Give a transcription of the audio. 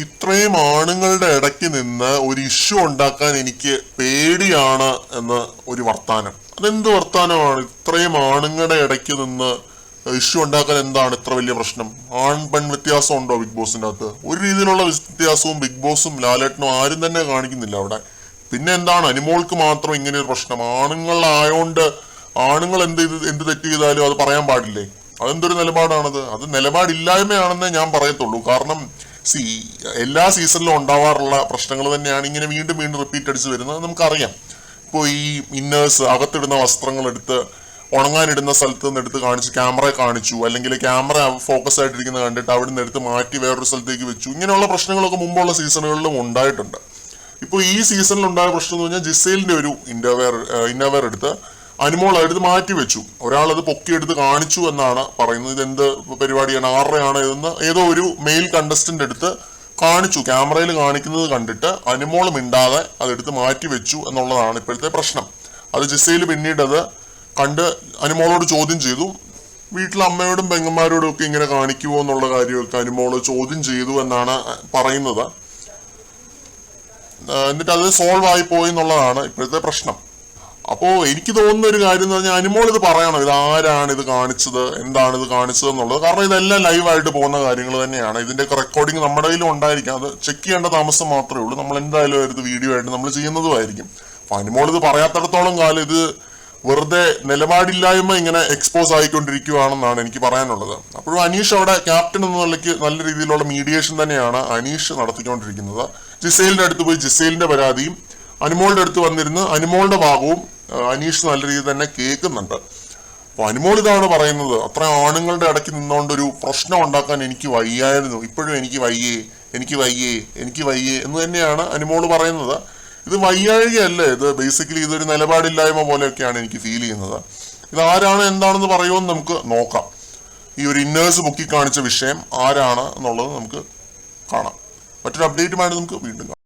ഇത്രയും ആണുങ്ങളുടെ ഇടയ്ക്ക് നിന്ന് ഒരു ഇഷ്യൂ ഉണ്ടാക്കാൻ എനിക്ക് പേടിയാണ് എന്ന് ഒരു വർത്താനം. അതെന്ത് വർത്താനമാണ്? ഇത്രയും ആണുങ്ങളുടെ ഇടയ്ക്ക് നിന്ന് ഇഷ്യൂ ഉണ്ടാക്കാൻ എന്താണ് ഇത്ര വലിയ പ്രശ്നം? ആൺ പെൺ വ്യത്യാസം ഉണ്ടോ ബിഗ് ബോസിന്റെ അകത്ത്? ഒരു രീതിയിലുള്ള വ്യത്യാസവും ബിഗ് ബോസും ലാലേട്ടനും ആരും തന്നെ കാണിക്കുന്നില്ല അവിടെ. പിന്നെ എന്താണ് അനിമോൾക്ക് മാത്രം ഇങ്ങനെ ഒരു പ്രശ്നം? ആണുങ്ങളായോണ്ട് ആണുങ്ങൾ എന്ത് തെറ്റ് ചെയ്താലും അത് പറയാൻ പാടില്ലേ? അതെന്തൊരു നിലപാടാണത്? അത് നിലപാടില്ലായ്മയാണെന്നേ ഞാൻ പറയത്തുള്ളൂ. കാരണം എല്ലാ സീസണിലും ഉണ്ടാവാറുള്ള പ്രശ്നങ്ങൾ തന്നെയാണ് ഇങ്ങനെ വീണ്ടും വീണ്ടും റിപ്പീറ്റ് അടിച്ച് വരുന്നത്. നമുക്കറിയാം. ഇപ്പോൾ ഈ ഇന്നേഴ്സ് അകത്തിടുന്ന വസ്ത്രങ്ങൾ എടുത്ത് ഉണങ്ങാനിടുന്ന സ്ഥലത്ത് നിന്ന് എടുത്ത് കാണിച്ചു, ക്യാമറ കാണിച്ചു, അല്ലെങ്കിൽ ക്യാമറ ഫോക്കസ് ആയിട്ടിരിക്കുന്നത് കണ്ടിട്ട് അവിടെ നിന്ന് എടുത്ത് മാറ്റി വേറൊരു സ്ഥലത്തേക്ക് വെച്ചു. ഇങ്ങനെയുള്ള പ്രശ്നങ്ങളൊക്കെ മുമ്പുള്ള സീസണുകളിലും ഉണ്ടായിട്ടുണ്ട്. ഇപ്പോൾ ഈ സീസണിൽ ഉണ്ടായ പ്രശ്നം എന്ന് പറഞ്ഞാൽ ജിസേലിന്റെ ഒരു ഇന്നർവെയർ എടുത്ത് അനിമോൾ എടുത്ത് മാറ്റി വെച്ചു. ഒരാളത് പൊക്കിയെടുത്ത് കാണിച്ചു എന്നാണ് പറയുന്നത്. ഇതെന്ത് പരിപാടിയാണ്, ആരുടെയാണ് ഇതെന്ന് ഏതോ ഒരു മെയിൽ കണ്ടസ്റ്റന്റ് എടുത്ത് കാണിച്ചു. ക്യാമറയിൽ കാണിക്കുന്നത് കണ്ടിട്ട് അനിമോൾ മിണ്ടാതെ അതെടുത്ത് മാറ്റി വെച്ചു എന്നുള്ളതാണ് ഇപ്പോഴത്തെ പ്രശ്നം. അത് ജിസേൽ പിന്നീട് അത് കണ്ട് അനിമോളോട് ചോദ്യം ചെയ്തു. വീട്ടിലെ അമ്മയോടും പെങ്ങന്മാരോടും ഒക്കെ ഇങ്ങനെ കാണിക്കുമോ എന്നുള്ള കാര്യമൊക്കെ അനിമോള് ചോദ്യം ചെയ്തു എന്നാണ് പറയുന്നത്. എന്നിട്ട് അത് സോൾവ് ആയി പോയി എന്നുള്ളതാണ് ഇപ്പോഴത്തെ പ്രശ്നം. അപ്പോ എനിക്ക് തോന്നുന്ന ഒരു കാര്യം എന്ന് പറഞ്ഞാൽ അനിമോൾ ഇത് പറയണം, ഇത് ആരാണ് ഇത് കാണിച്ചത്, എന്താണ് ഇത് കാണിച്ചത് എന്നുള്ളത്. കാരണം ഇതെല്ലാം ലൈവായിട്ട് പോകുന്ന കാര്യങ്ങൾ തന്നെയാണ്. ഇതിന്റെയൊക്കെ റെക്കോർഡിങ് നമ്മുടെ കയ്യിലും ഉണ്ടായിരിക്കാം. അത് ചെക്ക് ചെയ്യേണ്ട താമസം മാത്രമേ ഉള്ളൂ. നമ്മൾ എന്തായാലും ഇത് വീഡിയോ ആയിട്ട് നമ്മൾ ചെയ്യുന്നതുമായിരിക്കും. അപ്പൊ അനിമോൾ ഇത് പറയാത്തിടത്തോളം കാലം ഇത് വെറുതെ നിലപാടില്ലായ്മ ഇങ്ങനെ എക്സ്പോസ് ആയിക്കൊണ്ടിരിക്കുകയാണെന്നാണ് എനിക്ക് പറയാനുള്ളത്. അപ്പോഴും അനീഷ് അവിടെ ക്യാപ്റ്റൻ എന്ന നിലയ്ക്ക് നല്ല രീതിയിലുള്ള മീഡിയേഷൻ തന്നെയാണ് അനീഷ് നടത്തിക്കൊണ്ടിരിക്കുന്നത്. ജിസേലിന്റെ അടുത്ത് പോയി ജിസേലിന്റെ പരാതിയും അനിമോളുടെ അടുത്ത് വന്നിരുന്ന് അനിമോളുടെ ഭാഗവും അനീഷ് നല്ല രീതിയിൽ തന്നെ കേൾക്കുന്നുണ്ട്. അപ്പൊ അനിമോൾ ഇതാണ് പറയുന്നത്, അത്ര ആണുങ്ങളുടെ ഇടയ്ക്ക് നിന്നുകൊണ്ടൊരു പ്രശ്നം ഉണ്ടാക്കാൻ എനിക്ക് വയ്യായിരുന്നു, ഇപ്പോഴും എനിക്ക് വയ്യേ എന്ന് തന്നെയാണ് അനിമോൾ പറയുന്നത്. ഇത് വയ്യാഴികയല്ലേ, ഇത് ബേസിക്കലി ഇതൊരു നിലപാടില്ലായ്മ പോലെയൊക്കെയാണ് എനിക്ക് ഫീൽ ചെയ്യുന്നത്. ഇത് ആരാണ് എന്താണെന്ന് പറയുമെന്ന് നമുക്ക് നോക്കാം. ഈ ഒരു ഇന്നേഴ്സ് ബുക്കി കാണിച്ച വിഷയം ആരാണ് എന്നുള്ളത് നമുക്ക് കാണാം. മറ്റൊരു അപ്ഡേറ്റുമായിട്ട് നമുക്ക് വീണ്ടും കാണാം.